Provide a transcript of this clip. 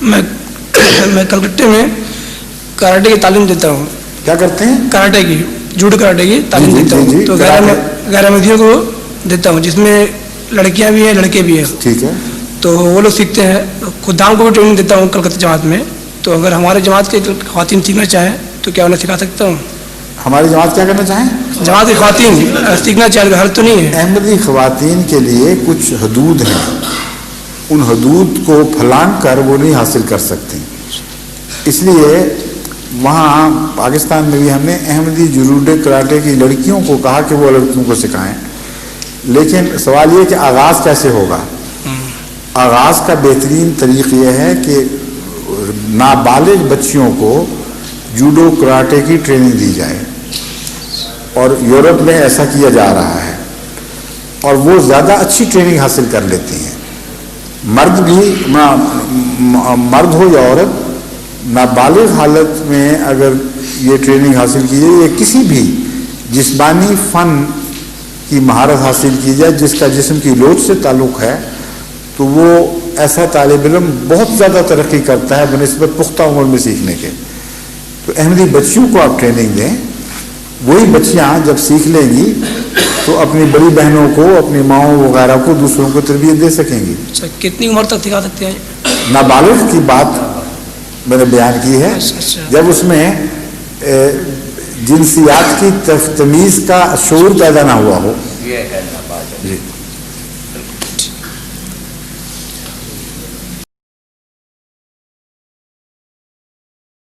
میں کلکتہ میں کراٹے کی تعلیم دیتا ہوں. کیا کرتے ہیں؟ کراٹے کی، جوڈو کراٹے کی تعلیم دیتا ہوں. تو غیر احمدیوں کو دیتا ہوں، جس میں لڑکیاں بھی ہیں لڑکے بھی ہیں. ٹھیک ہے. تو وہ لوگ سیکھتے ہیں. خدام کو بھی ٹریننگ دیتا ہوں کلکتہ جماعت میں. تو اگر ہمارے جماعت کے خواتین سیکھنا چاہیں تو کیا انہیں سکھا سکتا ہوں؟ ہماری جماعت کیا کرنا چاہیں؟ جماعت کی خواتین سیکھنا چاہیں، حل تو نہیں ہے. احمدی خواتین کے لیے کچھ حدود ہیں، ان حدود کو پھلانگ کر وہ نہیں حاصل کر سکتی. اس لیے وہاں پاکستان میں بھی ہم نے احمدی جوڈو کراٹے کی لڑکیوں کو کہا کہ وہ لڑکیوں کو سکھائیں. لیکن سوال یہ کہ آغاز کیسے ہوگا؟ آغاز کا بہترین طریق یہ ہے کہ نابالغ بچیوں کو جوڈو کراٹے کی ٹریننگ دی جائے، اور یورپ میں ایسا کیا جا رہا ہے، اور وہ زیادہ اچھی ٹریننگ حاصل کر لیتی ہیں. مرد بھی، مرد ہو یا عورت، نابالغ حالت میں اگر یہ ٹریننگ حاصل کی جائے، یا کسی بھی جسمانی فن کی مہارت حاصل کی جائے جس کا جسم کی لوچ سے تعلق ہے، تو وہ ایسا طالب علم بہت زیادہ ترقی کرتا ہے بنسبت پختہ عمر میں سیکھنے کے. تو احمدی بچیوں کو آپ ٹریننگ دیں، وہی بچیاں جب سیکھ لیں گی تو اپنی بڑی بہنوں کو، اپنی ماؤں وغیرہ کو، دوسروں کو تربیت دے سکیں گی. کتنی عمر تک سکھا سکتے ہیں؟ نابالغ کی بات میں نے بیان کی ہے، جب اس میں جنسیات کی تمیز کا شعور پیدا نہ ہوا ہو. جی